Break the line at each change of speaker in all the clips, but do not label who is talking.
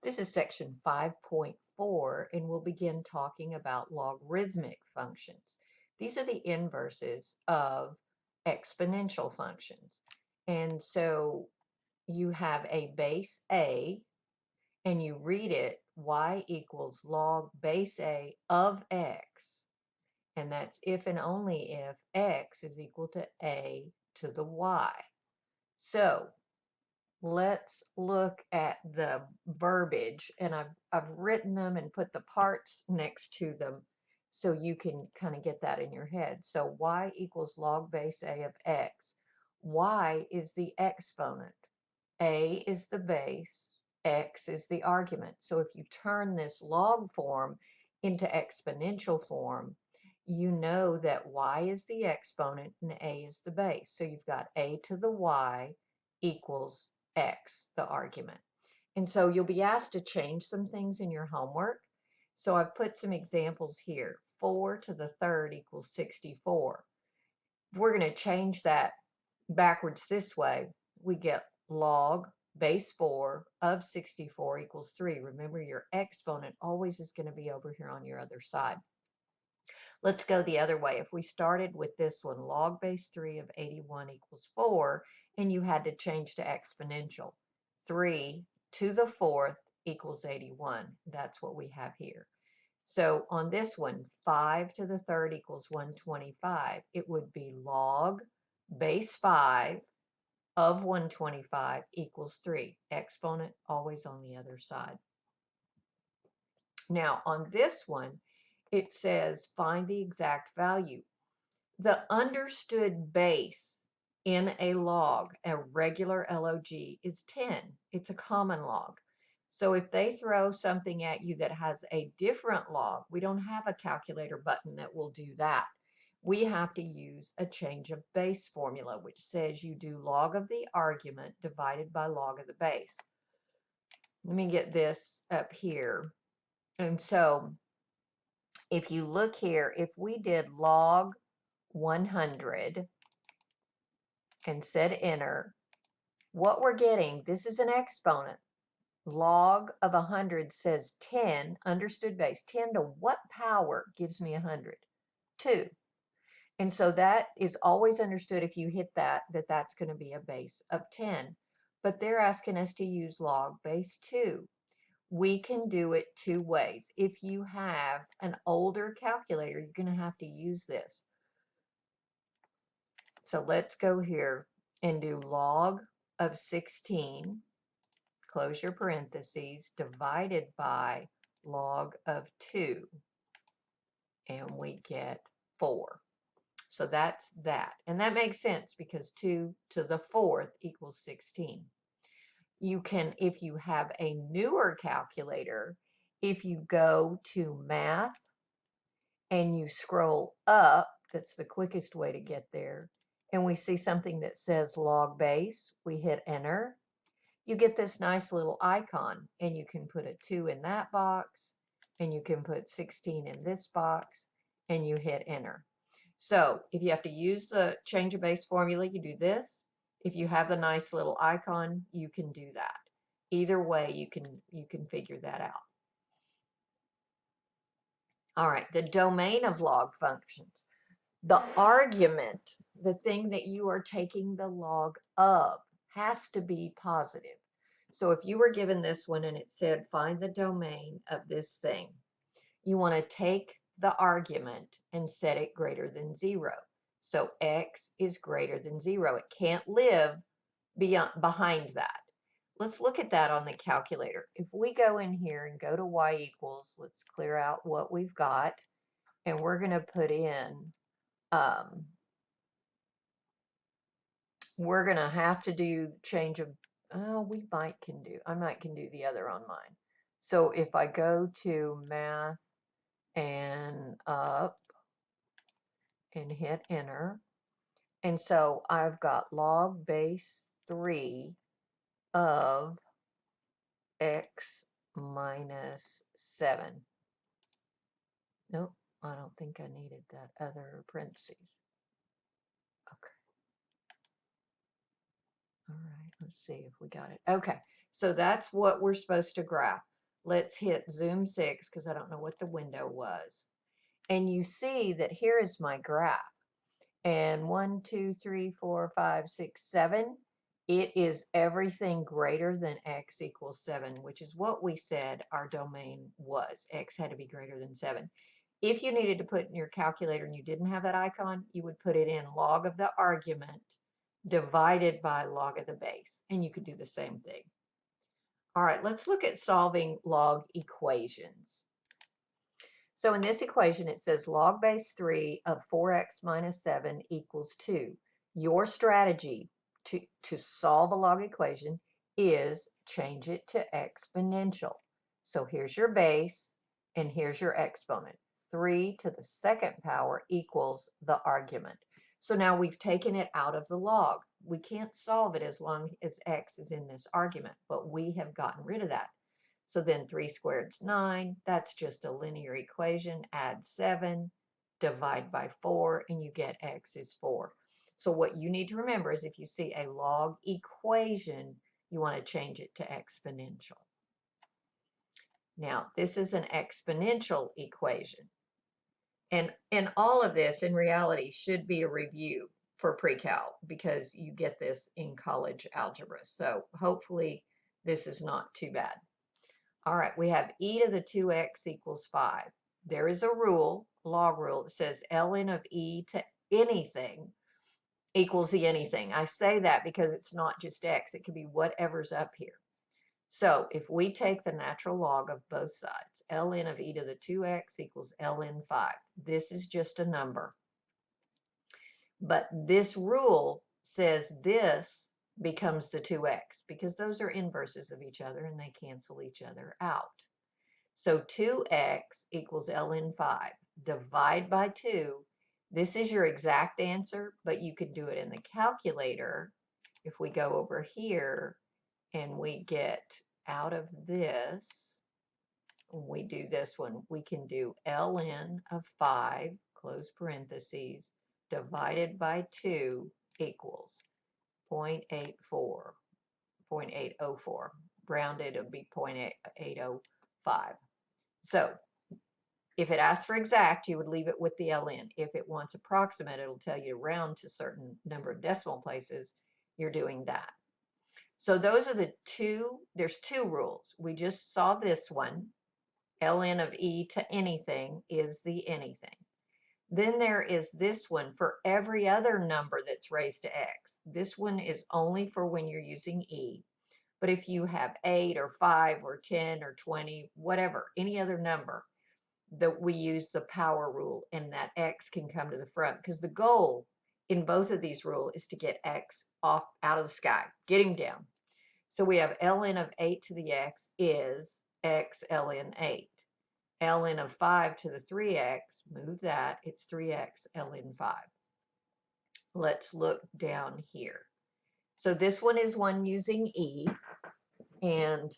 This is section 5.4, and we'll begin talking about logarithmic functions. These are the inverses of exponential functions. And so you have a base A, and you read it, y equals log base A of x. And that's if and only if x is equal to A to the y. So let's look at the verbiage, and I've written them and put the parts next to them so you can kind of get that in your head. So y equals log base A of x. Y is the exponent, A is the base, x is the argument. So if you turn this log form into exponential form, you know that y is the exponent and A is the base. So you've got A to the y equals x, the argument. And so you'll be asked to change some things in your homework. So I've put some examples here. 4 to the third equals 64. If we're going to change that backwards this way, we get log base 4 of 64 equals 3. Remember, your exponent always is going to be over here on your other side. Let's go the other way. If we started with this one, log base 3 of 81 equals 4, and you had to change to exponential, 3 to the fourth equals 81. That's what we have here. So on this one, 5 to the third equals 125. It would be log base 5 of 125 equals 3. Exponent always on the other side. Now on this one, it says find the exact value. The understood base in a log, a regular log, is 10. It's a common log. So if they throw something at you that has a different log, we don't have a calculator button that will do that. We have to use a change of base formula, which says you do log of the argument divided by log of the base. Let me get this up here. And so if you look here, if we did log 100 and said enter, what we're getting, this is an exponent. Log of 100 says 10, understood base. 10 to what power gives me 100? 2. And so that is always understood if you hit that, that's going to be a base of 10. But they're asking us to use log base 2. We can do it two ways. If you have an older calculator, you're going to have to use this. So let's go here and do log of 16, close your parentheses, divided by log of 2, and we get 4. So that's that. And that makes sense because 2 to the fourth equals 16. You can, if you have a newer calculator, if you go to math and you scroll up, that's the quickest way to get there, and we see something that says log base, we hit enter, you get this nice little icon, and you can put a 2 in that box, and you can put 16 in this box, and you hit enter. So if you have to use the change of base formula, you do this. If you have the nice little icon, you can do that. Either way, you can figure that out. All right, the domain of log functions. The argument, the thing that you are taking the log of, has to be positive. So if you were given this one and it said find the domain of this thing, you want to take the argument and set it greater than 0. So x is greater than 0. It can't live behind that. Let's look at that on the calculator. If we go in here and go to y equals, let's clear out what we've got, and we're going to put in, we're going to have to do change of, oh, I might can do the other on mine. So if I go to math and up and hit enter, and so I've got log base 3 of x minus 7. Nope, I don't think I needed that other parentheses. Okay. All right, let's see if we got it. Okay, so that's what we're supposed to graph. let's hit zoom 6 because I don't know what the window was. And you see that here is my graph. And 1, 2, 3, 4, 5, 6, 7, it is everything greater than x equals 7, which is what we said our domain was. X had to be greater than 7. If you needed to put in your calculator and you didn't have that icon, you would put it in log of the argument divided by log of the base, and you could do the same thing. All right, let's look at solving log equations. So in this equation, it says log base 3 of 4x minus 7 equals 2. Your strategy to solve a log equation is change it to exponential. So here's your base, and here's your exponent. 3 to the second power equals the argument. So now we've taken it out of the log. We can't solve it as long as x is in this argument, but we have gotten rid of that. So then 3 squared is 9. That's just a linear equation. Add 7, divide by 4, and you get x is 4. So what you need to remember is if you see a log equation, you want to change it to exponential. Now, this is an exponential equation. And all of this, in reality, should be a review for pre-cal because you get this in college algebra. So hopefully this is not too bad. All right, we have e to the 2x equals 5. There is a rule, log rule, that says ln of e to anything equals the anything. I say that because it's not just x. It could be whatever's up here. So if we take the natural log of both sides, ln of e to the 2x equals ln 5. This is just a number. But this rule says this becomes the 2x because those are inverses of each other and they cancel each other out. So 2x equals ln 5. Divide by 2. This is your exact answer, but you could do it in the calculator. If we go over here and we get out of this, we do this one, we can do ln of 5, close parentheses, divided by 2 equals 0.84, 0.804. Rounded, it would be 0.805. So if it asks for exact, you would leave it with the ln. If it wants approximate, it'll tell you to round to a certain number of decimal places. You're doing that. So those are the two, there's two rules. We just saw this one. ln of e to anything is the anything. Then there is this one for every other number that's raised to x. This one is only for when you're using e. But if you have 8 or 5 or 10 or 20, whatever, any other number, that we use the power rule and that x can come to the front because the goal in both of these rules is to get x off out of the sky, get him down. So we have ln of 8 to the x is x ln 8. ln of 5 to the 3x, move that, it's 3x ln 5. Let's look down here. So this one is one using e, and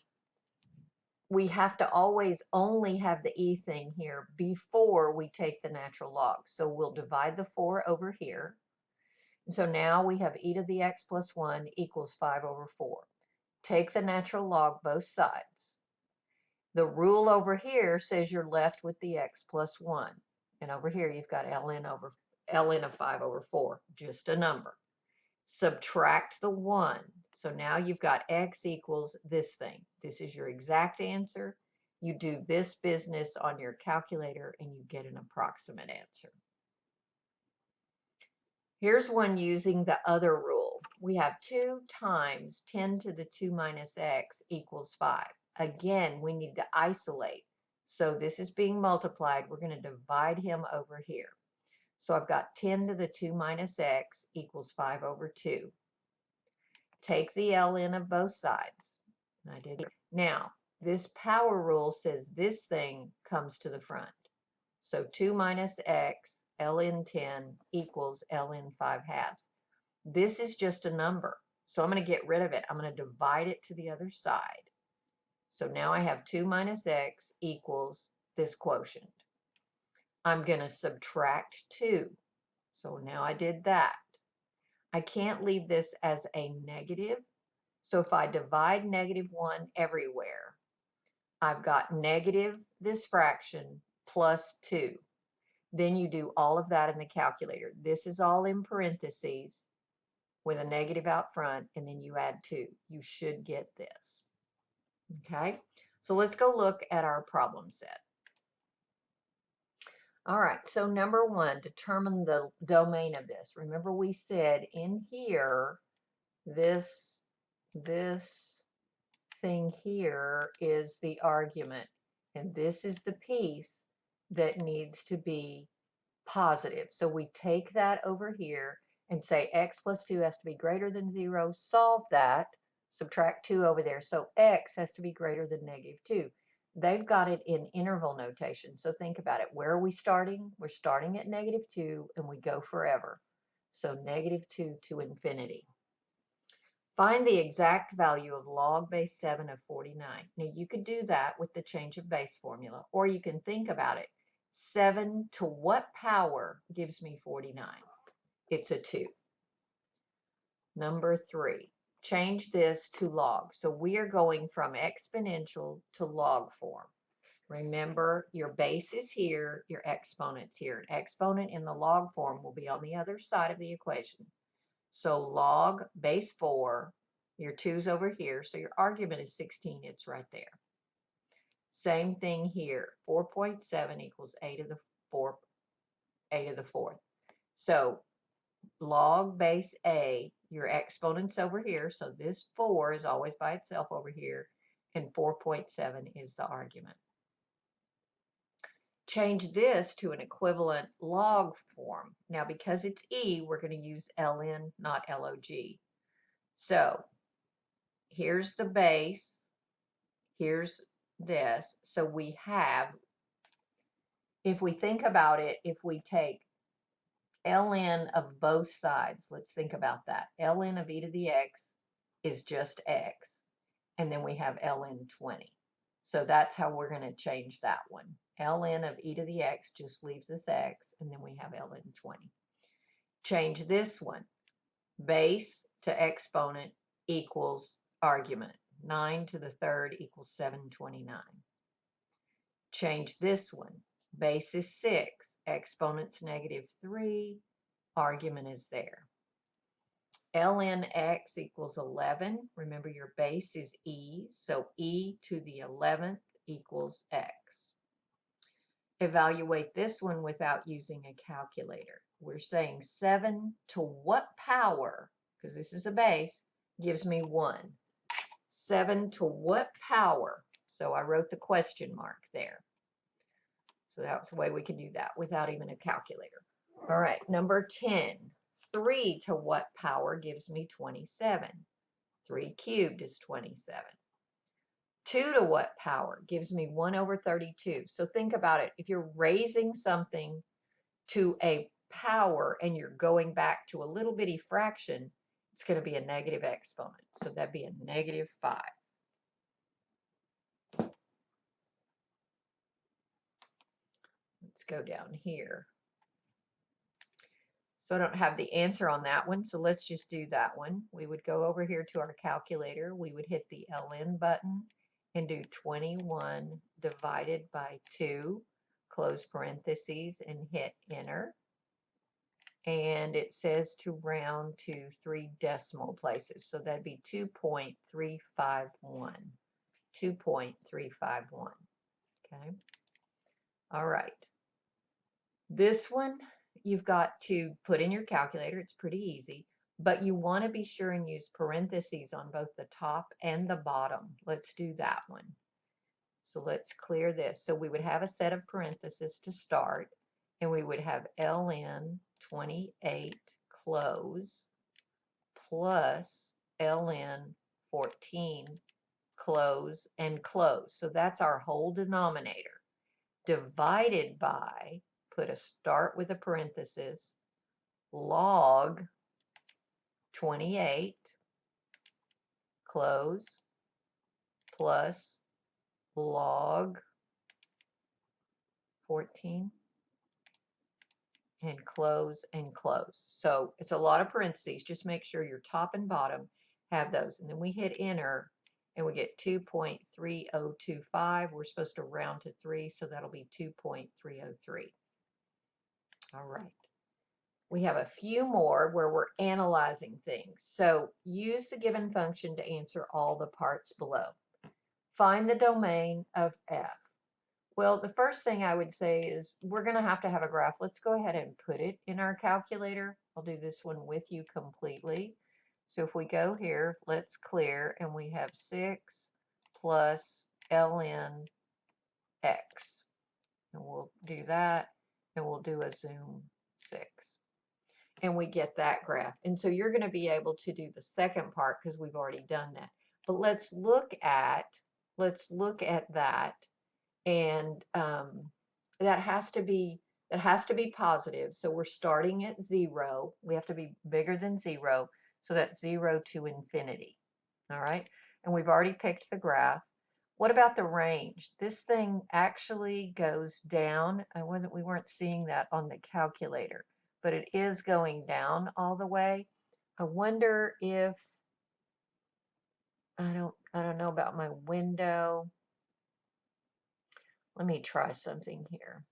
we have to always only have the e thing here before we take the natural log. So we'll divide the 4 over here. And so now we have e to the x plus 1 equals 5 over 4. Take the natural log both sides. The rule over here says you're left with the x plus 1. And over here you've got ln of 5 over 4, just a number. Subtract the 1. So now you've got x equals this thing. This is your exact answer. You do this business on your calculator and you get an approximate answer. Here's one using the other rule. We have 2 times 10 to the 2 minus x equals 5. Again, we need to isolate. So this is being multiplied. We're going to divide him over here. So I've got 10 to the 2 minus x equals 5 over 2. Take the ln of both sides. I did. Now, this power rule says this thing comes to the front. So 2 minus x ln 10 equals ln 5 halves. This is just a number. So I'm going to get rid of it. I'm going to divide it to the other side. So now I have 2 minus x equals this quotient. I'm going to subtract 2. So now I did that. I can't leave this as a negative. So if I divide -1 everywhere, I've got negative this fraction plus 2. Then you do all of that in the calculator. This is all in parentheses with a negative out front, and then you add 2. You should get this. Okay, so let's go look at our problem set. All right, so number 1, determine the domain of this. Remember we said in here, this thing here is the argument, and this is the piece that needs to be positive. So we take that over here and say x plus 2 has to be greater than 0. Solve that. Subtract 2 over there. So x has to be greater than negative 2. They've got it in interval notation. So think about it. Where are we starting? We're starting at negative 2 and we go forever. So negative 2 to infinity. Find the exact value of log base 7 of 49. Now you could do that with the change of base formula, or you can think about it. 7 to what power gives me 49? It's a 2. Number 3, change this to log. So we are going from exponential to log form. Remember, your base is here, your exponent's here. An exponent in the log form will be on the other side of the equation. So log base 4, your 2's over here, so your argument is 16, it's right there. Same thing here, 4.7 equals 8 to the 4th. So log base A, your exponent's over here, so this 4 is always by itself over here, and 4.7 is the argument. Change this to an equivalent log form. Now, because it's E, we're going to use ln, not log. So here's the base, here's this. So we have, if we think about it, if we take ln of both sides, let's think about that. Ln of e to the x is just x, and then we have ln 20. So that's how we're going to change that one. Ln of e to the x just leaves us x, and then we have ln 20. Change this one. Base to exponent equals argument. 9 to the 3rd equals 729. Change this one. Base is 6. Exponent's negative 3. Argument is there. Ln x equals 11. Remember, your base is e, so e to the 11th equals x. Evaluate this one without using a calculator. We're saying 7 to what power, because this is a base, gives me 1. 7 to what power? So I wrote the question mark there. So that's the way we can do that without even a calculator. All right, number 10. 3 to what power gives me 27? 3 cubed is 27. 2 to what power gives me 1 over 32? So think about it. If you're raising something to a power and you're going back to a little bitty fraction, it's going to be a negative exponent. So that'd be a negative 5. Let's go down here. So I don't have the answer on that one, so let's just do that one. We would go over here to our calculator. We would hit the ln button and do 21 divided by 2, close parentheses, and hit enter. And it says to round to 3 decimal places, so that'd be 2.351. 2.351. Okay. All right. This one you've got to put in your calculator. It's pretty easy, but you want to be sure and use parentheses on both the top and the bottom. Let's do that one. So let's clear this. So we would have a set of parentheses to start, and we would have ln 28 close plus ln 14 close and close. So that's our whole denominator, divided by, put a start with a parenthesis, log 28 close plus log 14 and close and close. So it's a lot of parentheses. Just make sure your top and bottom have those. And then we hit enter, and we get 2.3025. We're supposed to round to 3, so that'll be 2.303. All right. We have a few more where we're analyzing things. So use the given function to answer all the parts below. Find the domain of f. Well, the first thing I would say is we're going to have a graph. Let's go ahead and put it in our calculator. I'll do this one with you completely. So if we go here, let's clear, and we have 6 plus ln x. And we'll do that, and we'll do a zoom 6. And we get that graph. And so you're going to be able to do the second part because we've already done that. But let's look at that, and that has to be positive. So we're starting at 0. We have to be bigger than 0. So that's 0 to infinity. All right. And we've already picked the graph. What about the range? This thing actually goes down. We weren't seeing that on the calculator, but it is going down all the way. I wonder if, I don't know about my window. Let me try something here.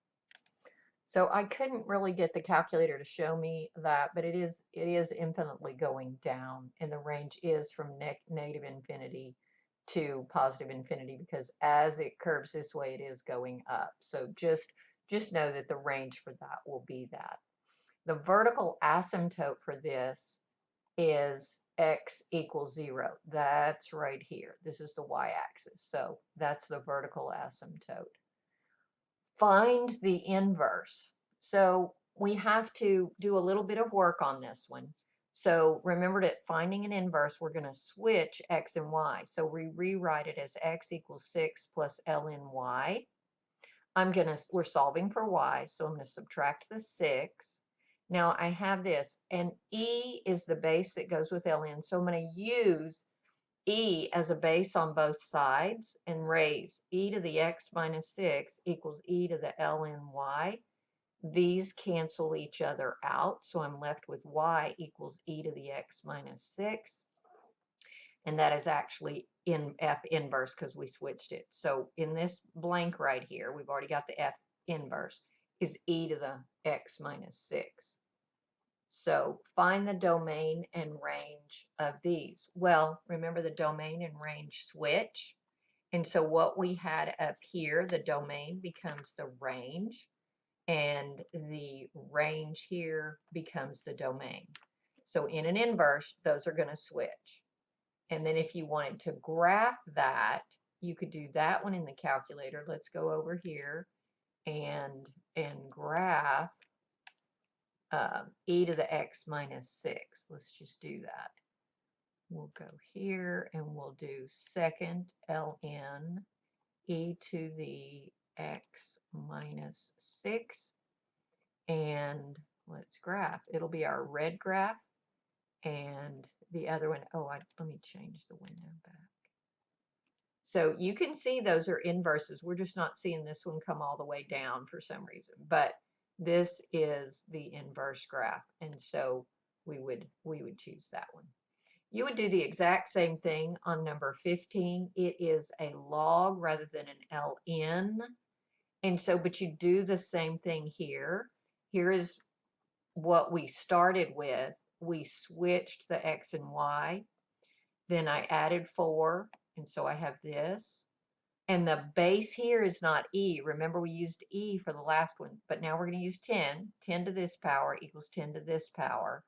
So I couldn't really get the calculator to show me that, but it is infinitely going down, and the range is from negative infinity to positive infinity, because as it curves this way, it is going up. So just know that the range for that will be that. The vertical asymptote for this is x equals 0. That's right here. This is the y-axis. So that's the vertical asymptote. Find the inverse. So we have to do a little bit of work on this one. So remember that finding an inverse, we're going to switch x and y. So we rewrite it as x equals 6 plus ln y. We're solving for y, so I'm going to subtract the 6. Now I have this, and e is the base that goes with ln, so I'm going to use e as a base on both sides and raise e to the x minus 6 equals e to the ln y. These cancel each other out, so I'm left with y equals e to the x minus 6. And that is actually in f inverse because we switched it. So in this blank right here, we've already got the f inverse, is e to the x minus 6. So find the domain and range of these. Well, remember the domain and range switch. And so what we had up here, the domain becomes the range, and the range here becomes the domain. So in an inverse, those are going to switch. And then if you wanted to graph that, you could do that one in the calculator. Let's go over here and graph e to the x minus 6. Let's just do that. We'll go here and we'll do second ln e to the x minus 6. And let's graph. It'll be our red graph. And the other one, let me change the window back. So you can see those are inverses. We're just not seeing this one come all the way down for some reason. But this is the inverse graph, and so we would choose that one. You would do the exact same thing on number 15. It is a log rather than an ln, and so but you do the same thing here. Here is what we started with. We switched the x and y, then I added 4, and so I have this. And the base here is not e. Remember, we used e for the last one, but now we're going to use 10. 10 to this power equals 10 to this power.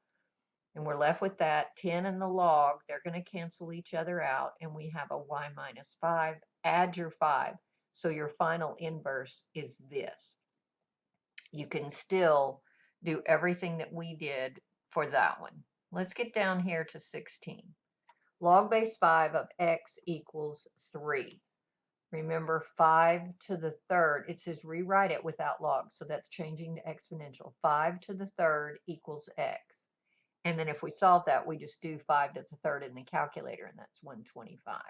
And we're left with that 10 and the log. They're going to cancel each other out, and we have a y minus 5. Add your 5. So your final inverse is this. You can still do everything that we did for that one. Let's get down here to 16. Log base 5 of x equals 3. Remember, 5 to the third, it says rewrite it without log, so that's changing to exponential. 5 to the third equals x. And then if we solve that, we just do 5 to the third in the calculator, and that's 125.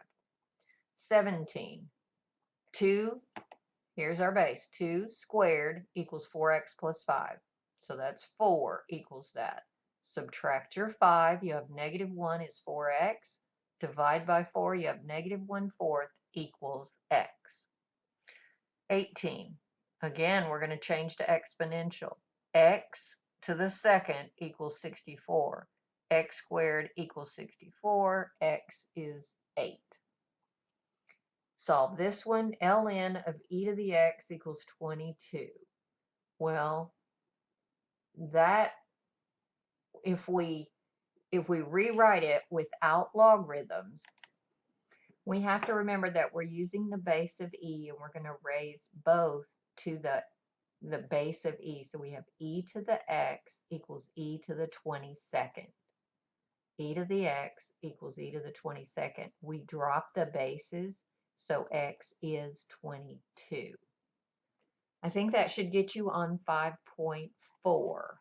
17. 2, here's our base. 2 squared equals 4x plus 5. So that's 4 equals that. Subtract your 5. You have negative 1 is 4x. Divide by 4, you have negative 1/4 equals x. 18. Again, we're going to change to exponential. X to the second equals 64. X squared equals 64. X is 8. Solve this one. Ln of e to the x equals 22. Well, that, if we rewrite it without logarithms, we have to remember that we're using the base of e, and we're going to raise both to the base of e. So we have e to the x equals e to the 22nd. E to the x equals e to the 22nd. We drop the bases, so x is 22. I think that should get you on 5.4.